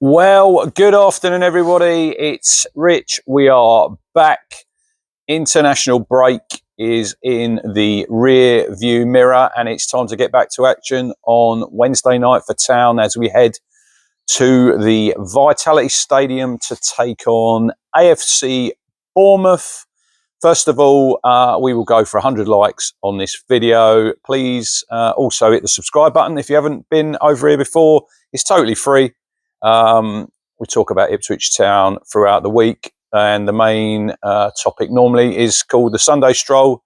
Well, good afternoon, everybody. It's Rich. We are back. International break is in the rear view mirror, and it's time to get back to action on Wednesday night for Town as we head to the Vitality Stadium to take on AFC Bournemouth. First of all, we will go for 100 likes on this video. Please also hit the subscribe button if you haven't been over here before. It's totally free. We talk about Ipswich Town throughout the week, and the main topic normally is called the Sunday Stroll,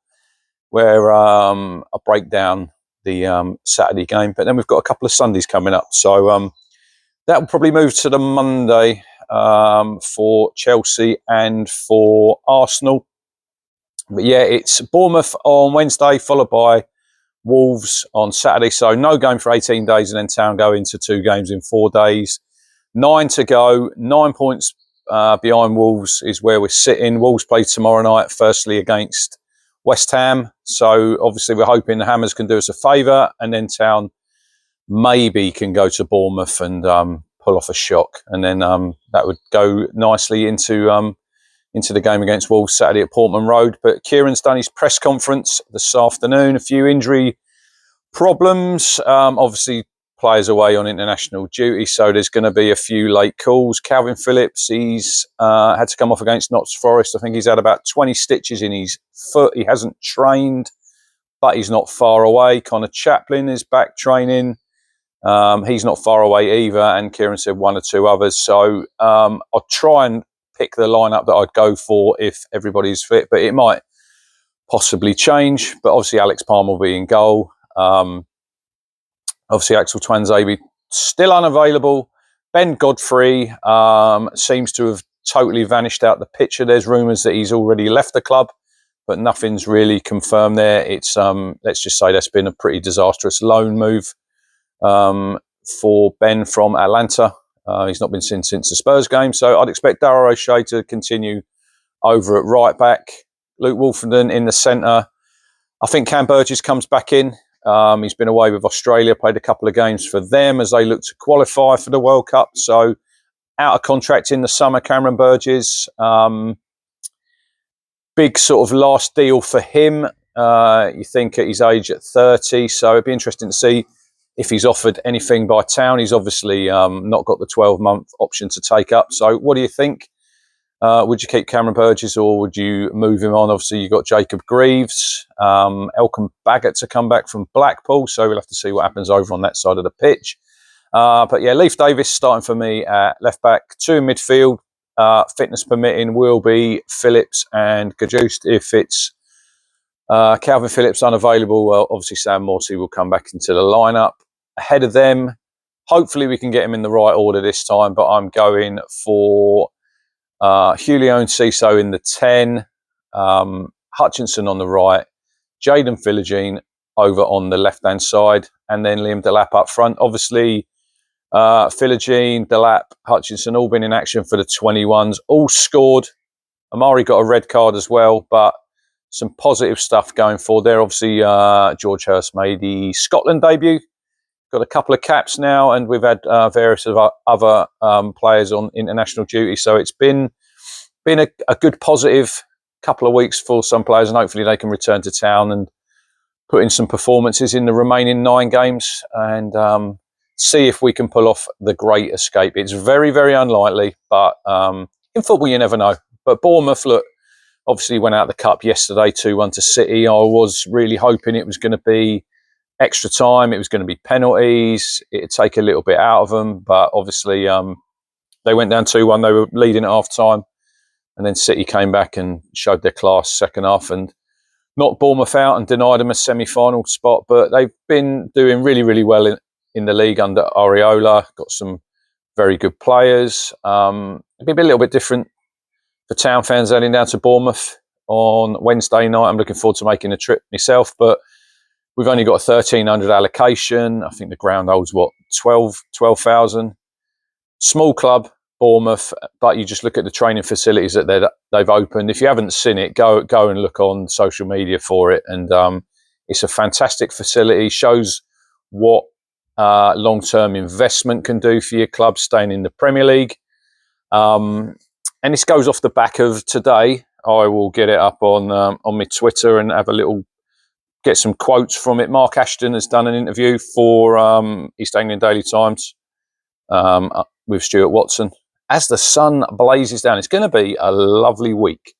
where I break down the Saturday game, but then we've got a couple of Sundays coming up, so that will probably move to the Monday for Chelsea and for Arsenal. But yeah, it's Bournemouth on Wednesday, followed by Wolves on Saturday, so no game for 18 days, and then Town go into 2 games in 4 days. 9 to go, 9 points behind Wolves is where we're sitting. Wolves play tomorrow night, firstly against West Ham. So obviously we're hoping the Hammers can do us a favour, and then Town maybe can go to Bournemouth and pull off a shock. And then that would go nicely into the game against Wolves Saturday at Portman Road. But Kieran's done his press conference this afternoon. A few injury problems. Obviously, players away on international duty, so there's going to be a few late calls. Calvin Phillips, he's had to come off against Notts Forest. I think he's had about 20 stitches in his foot. He hasn't trained, but he's not far away. Connor Chaplin is back training. He's not far away either, and Kieran said 1 or 2 others. So I'll try and pick the lineup that I'd go for if everybody's fit, but it might possibly change. But obviously Alex Palmer will be in goal. Obviously, Axel Twanzebe still unavailable. Ben Godfrey seems to have totally vanished out the picture. There's rumours that he's already left the club, but nothing's really confirmed there. It's let's just say that's been a pretty disastrous loan move for Ben from Atlanta. He's not been seen since the Spurs game, so I'd expect Darragh O'Shea to continue over at right back. Luke Wolfenden in the centre. I think Cam Burgess comes back in. He's been away with Australia, played a couple of games for them as they look to qualify for the World Cup. So out of contract in the summer, Cameron Burgess. Big sort of last deal for him, you think, at his age at 30. So it'd be interesting to see if he's offered anything by Town. He's obviously not got the 12-month option to take up. So what do you think? Would you keep Cameron Burgess or would you move him on? Obviously, you've got Jacob Greaves, Elkan Baggott to come back from Blackpool. So we'll have to see what happens over on that side of the pitch. But yeah, Leif Davis starting for me at left back. 2 in midfield, fitness permitting, will be Phillips and Gajust. If it's Calvin Phillips unavailable, well, obviously Sam Morsey will come back into the lineup. Ahead of them, hopefully we can get him in the right order this time, but I'm going for Julio Enciso in the 10, Hutchinson on the right, Jaden Philogene over on the left-hand side, and then Liam Delap up front. Obviously, Philogene, Delap, Hutchinson all been in action for the 21s, all scored. Amari got a red card as well, but some positive stuff going forward there. Obviously, George Hurst made the Scotland debut. Got a couple of caps now, and we've had various other players on international duty. So it's been a good positive couple of weeks for some players, and hopefully they can return to Town and put in some performances in the remaining 9 games and see if we can pull off the great escape. It's very, very unlikely, but in football you never know. But Bournemouth, look, obviously went out the cup yesterday, 2-1 to City. I was really hoping it was going to be extra time, it was going to be penalties, it'd take a little bit out of them, but obviously they went down 2-1, they were leading at half time, and then City came back and showed their class second half and knocked Bournemouth out and denied them a semi-final spot. But they've been doing really, really well in the league under Areola, got some very good players. It'll be a little bit different for Town fans heading down to Bournemouth on Wednesday night. I'm looking forward to making a trip myself, but we've only got a 1,300 allocation. I think the ground holds, 12,000. Small club, Bournemouth, but you just look at the training facilities that they've opened. If you haven't seen it, go and look on social media for it. And it's a fantastic facility. Shows what long-term investment can do for your club staying in the Premier League. And this goes off the back of today. I will get it up on my Twitter and have a little, get some quotes from it. Mark Ashton has done an interview for East Anglian Daily Times with Stuart Watson. As the sun blazes down, it's going to be a lovely week.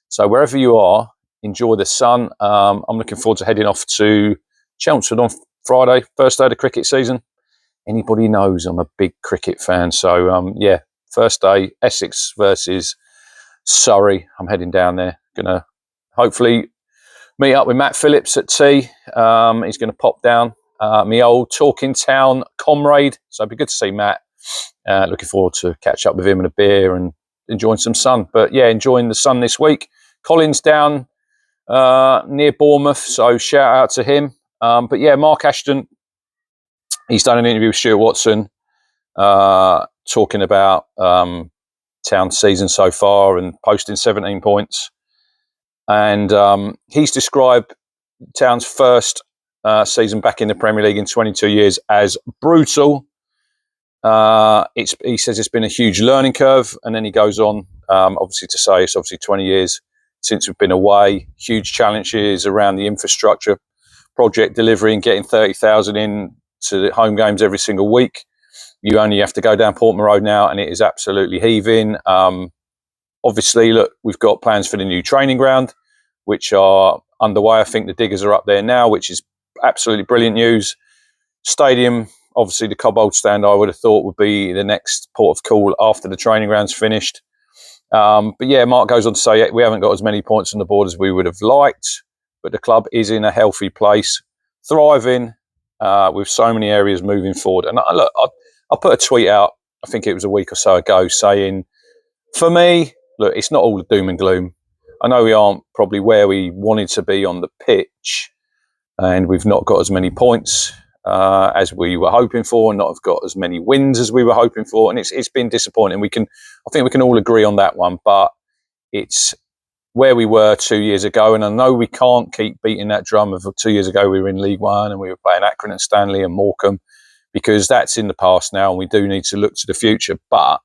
So wherever you are, enjoy the sun. I'm looking forward to heading off to Chelmsford on Friday, first day of the cricket season. Anybody knows I'm a big cricket fan. So yeah, first day, Essex versus Surrey. I'm heading down there. Going to hopefully meet up with Matt Phillips at tea. He's going to pop down. My old Talking Town comrade. So it'd be good to see Matt. Looking forward to catch up with him and a beer and enjoying some sun. But yeah, enjoying the sun this week. Colin's down near Bournemouth, so shout out to him. But yeah, Mark Ashton, he's done an interview with Stuart Watson talking about Town's season so far and posting 17 points. And he's described Town's first season back in the Premier League in 22 years as brutal. He says it's been a huge learning curve, and then he goes on obviously to say it's obviously 20 years since we've been away, huge challenges around the infrastructure project delivery and getting 30,000 in to the home games every single week. You only have to go down Portman Road now and it is absolutely heaving. Obviously, look, we've got plans for the new training ground, which are underway. I think the diggers are up there now, which is absolutely brilliant news. Stadium, obviously the Cobbold stand, I would have thought would be the next port of call after the training ground's finished. But yeah, Mark goes on to say we haven't got as many points on the board as we would have liked, but the club is in a healthy place, thriving with so many areas moving forward. And look, I put a tweet out, I think it was a week or so ago, saying, for me, look, it's not all doom and gloom. I know we aren't probably where we wanted to be on the pitch, and we've not got as many points as we were hoping for, and not have got as many wins as we were hoping for, and it's been disappointing. I think we can all agree on that one, but it's where we were 2 years ago, and I know we can't keep beating that drum of 2 years ago we were in League One and we were playing Accrington and Stanley and Morecambe, because that's in the past now, and we do need to look to the future. But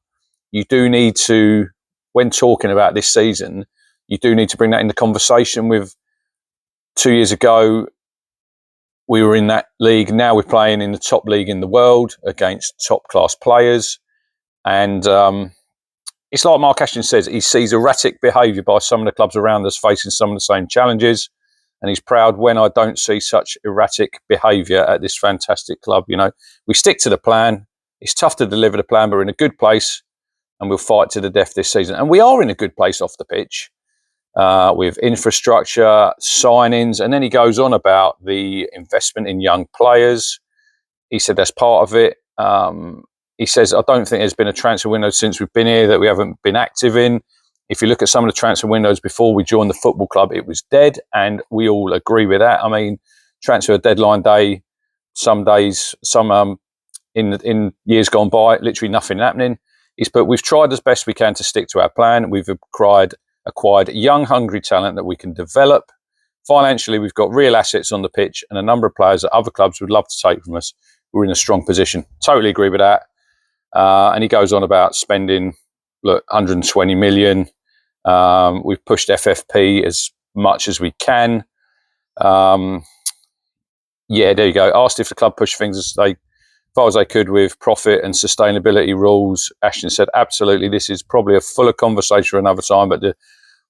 you do need to, when talking about this season, you do need to bring that into conversation with 2 years ago. We were in that league. Now we're playing in the top league in the world against top class players. And it's like Mark Ashton says, he sees erratic behaviour by some of the clubs around us facing some of the same challenges. And he's proud when I don't see such erratic behaviour at this fantastic club. You know, we stick to the plan. It's tough to deliver the plan, but we're in a good place and we'll fight to the death this season. And we are in a good place off the pitch. With infrastructure, signings, and then he goes on about the investment in young players. He said that's part of it. He says, I don't think there's been a transfer window since we've been here that we haven't been active in. If you look at some of the transfer windows before we joined the football club, it was dead, and we all agree with that. I mean, transfer deadline day, some days, some in years gone by, literally nothing happening. But we've tried as best we can to stick to our plan. We've acquired young, hungry talent that we can develop. Financially, we've got real assets on the pitch and a number of players that other clubs would love to take from us. We're in a strong position. Totally agree with that. And he goes on about spending, look, 120 million. We've pushed FFP as much as we can. Yeah, there you go. Asked if the club pushed things as far as they could with profit and sustainability rules. Ashton said, absolutely, this is probably a fuller conversation for another time, but the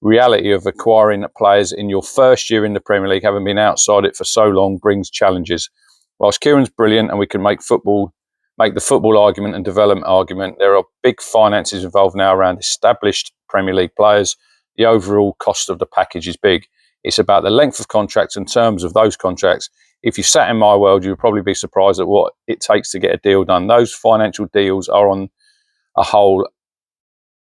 reality of acquiring players in your first year in the Premier League, having been outside it for so long, brings challenges. Whilst Kieran's brilliant and we can make the football argument and development argument, there are big finances involved now around established Premier League players. The overall cost of the package is big. It's about the length of contracts and terms of those contracts. If you sat in my world, you would probably be surprised at what it takes to get a deal done. Those financial deals are on a whole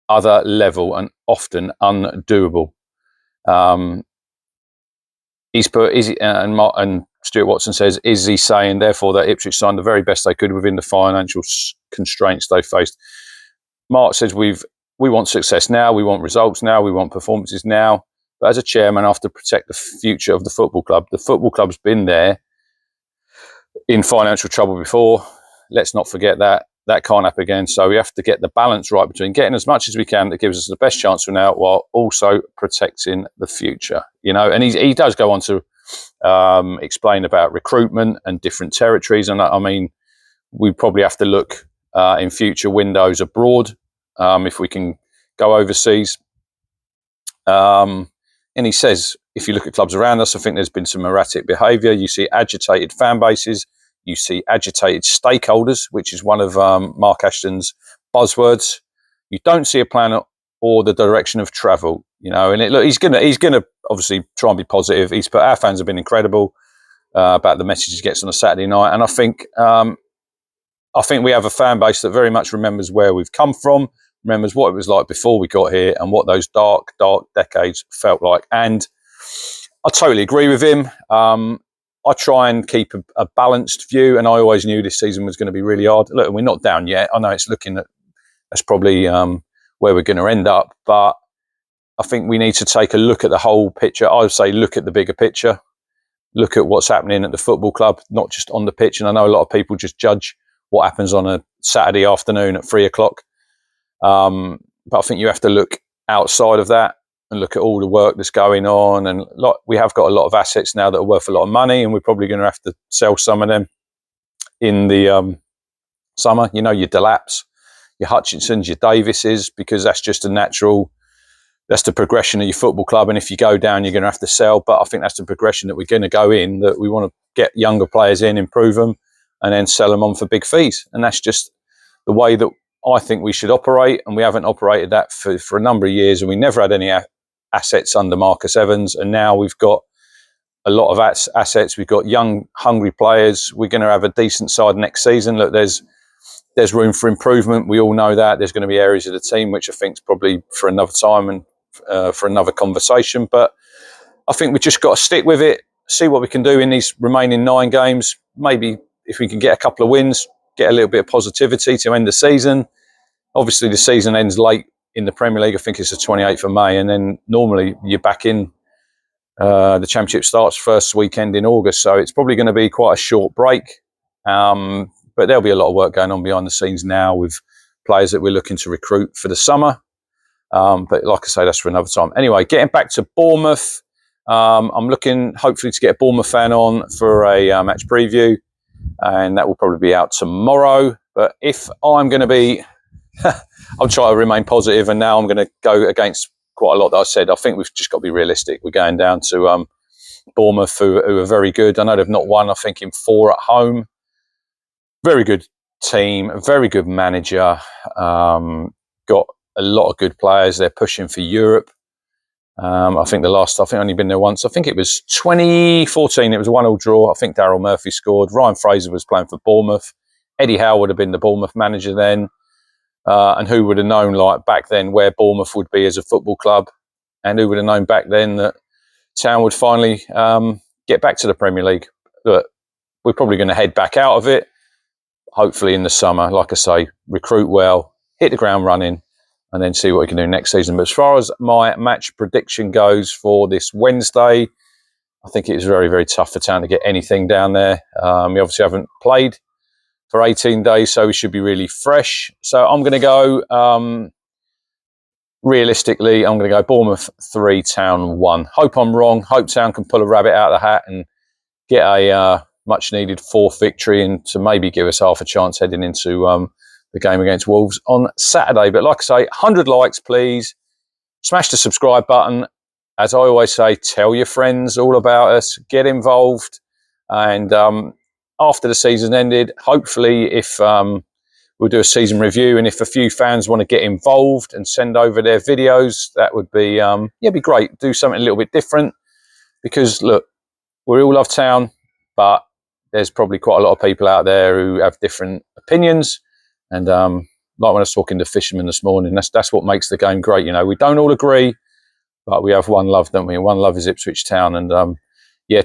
other level and often undoable. And Stuart Watson says, is he saying, therefore, that Ipswich signed the very best they could within the financial constraints they faced? Mark says, we want success now, we want results now, we want performances now. But as a chairman, I have to protect the future of the football club. The football club's been there in financial trouble before. Let's not forget that. That can't happen again. So we have to get the balance right between getting as much as we can that gives us the best chance for now, while also protecting the future. You know, and he does go on to explain about recruitment and different territories. And I mean, we probably have to look in future windows abroad if we can go overseas. And he says, if you look at clubs around us, I think there's been some erratic behaviour. You see agitated fan bases. You see agitated stakeholders, which is one of Mark ASHTON's buzzwords. You don't see a plan or the direction of travel, you know. And look, he's gonna obviously try and be positive. He's put, our fans have been incredible about the message he gets on a Saturday night, and I think we have a fan base that very much remembers where we've come from, remembers what it was like before we got here, and what those dark decades felt like. And I totally agree with him. I try and keep a balanced view, and I always knew this season was going to be really hard. Look, we're not down yet. I know it's looking at that's probably where we're going to end up, but I think we need to take a look at the whole picture. I would say look at the bigger picture, look at what's happening at the football club, not just on the pitch. And I know a lot of people just judge what happens on a Saturday afternoon at 3 o'clock, but I think you have to look outside of that and look at all the work that's going on. And we have got a lot of assets now that are worth a lot of money, and we're probably going to have to sell some of them in the summer. You know, your Delaps, your Hutchinsons, your Davises, because that's just a natural, that's the progression of your football club. And if you go down, you're going to have to sell. But I think that's the progression that we're going to go in, that we want to get younger players in, improve them, and then sell them on for big fees. And that's just the way that I think we should operate. And we haven't operated that for a number of years, and we never had any assets under Marcus Evans. And now we've got a lot of assets. We've got young, hungry players. We're going to have a decent side next season. Look, there's room for improvement. We all know that. There's going to be areas of the team which I think is probably for another time and for another conversation. But I think we've just got to stick with it, see what we can do in these remaining 9 games. Maybe if we can get a couple of wins, get a little bit of positivity to end the season. Obviously, the season ends late in the Premier League. I think it's the 28th of May. And then normally you're back in. The Championship starts first weekend in August. So it's probably going to be quite a short break. But there'll be a lot of work going on behind the scenes now with players that we're looking to recruit for the summer. But like I say, that's for another time. Anyway, getting back to Bournemouth, I'm looking hopefully to get a Bournemouth fan on for a match preview, and that will probably be out tomorrow. But if I'm going to be, I'll try to remain positive, and now I'm going to go against quite a lot that I said. I think we've just got to be realistic. We're going down to Bournemouth, who are very good. I know they've not won, I think, in 4 at home. Very good team, very good manager, got a lot of good players. They're pushing for Europe. I think I've only been there once. I think it was 2014. It was a 1-1 draw. I think Daryl Murphy scored. Ryan Fraser was playing for Bournemouth. Eddie Howe would have been the Bournemouth manager then. And who would have known, like back then, where Bournemouth would be as a football club, and who would have known back then that Town would finally get back to the Premier League. But we're probably going to head back out of it, hopefully in the summer. Like I say, recruit well, hit the ground running, and then see what we can do next season. But as far as my match prediction goes for this Wednesday, I think it is very, very tough for Town to get anything down there. We obviously haven't played for 18 days, so we should be really fresh. So I'm going to go, realistically, I'm going to go Bournemouth 3, Town 1. Hope I'm wrong. Hope Town can pull a rabbit out of the hat and get a much needed 4th victory, and to maybe give us half a chance heading into the game against Wolves on Saturday. But like I say, 100 likes, please. Smash the subscribe button. As I always say, tell your friends all about us. Get involved. And after the season ended, hopefully, if we'll do a season review, and if a few fans want to get involved and send over their videos, that would be be great. Do something a little bit different, because look, we all love Town, but there's probably quite a lot of people out there who have different opinions. And like when I was talking to Fisherman this morning, that's what makes the game great. You know, we don't all agree, but we have one love, don't we? And one love is Ipswich Town. And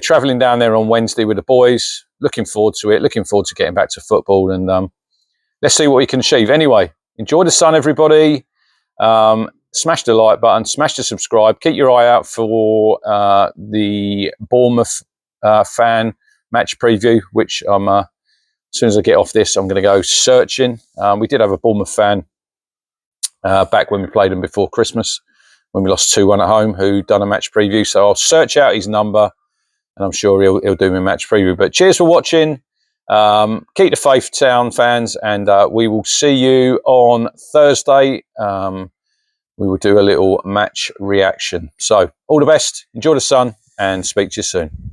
travelling down there on Wednesday with the boys, looking forward to it, looking forward to getting back to football. And let's see what we can achieve. Anyway, enjoy the sun, everybody. Smash the like button, smash the subscribe. Keep your eye out for the Bournemouth fan match preview, which I'm as soon as I get off this, I'm going to go searching. We did have a Bournemouth fan back when we played them before Christmas, when we lost 2-1 at home, who done a match preview. So I'll search out his number, and I'm sure he'll do me a match preview. But cheers for watching. Keep the faith, Town fans, and we will see you on Thursday. We will do a little match reaction. So all the best, enjoy the sun, and speak to you soon.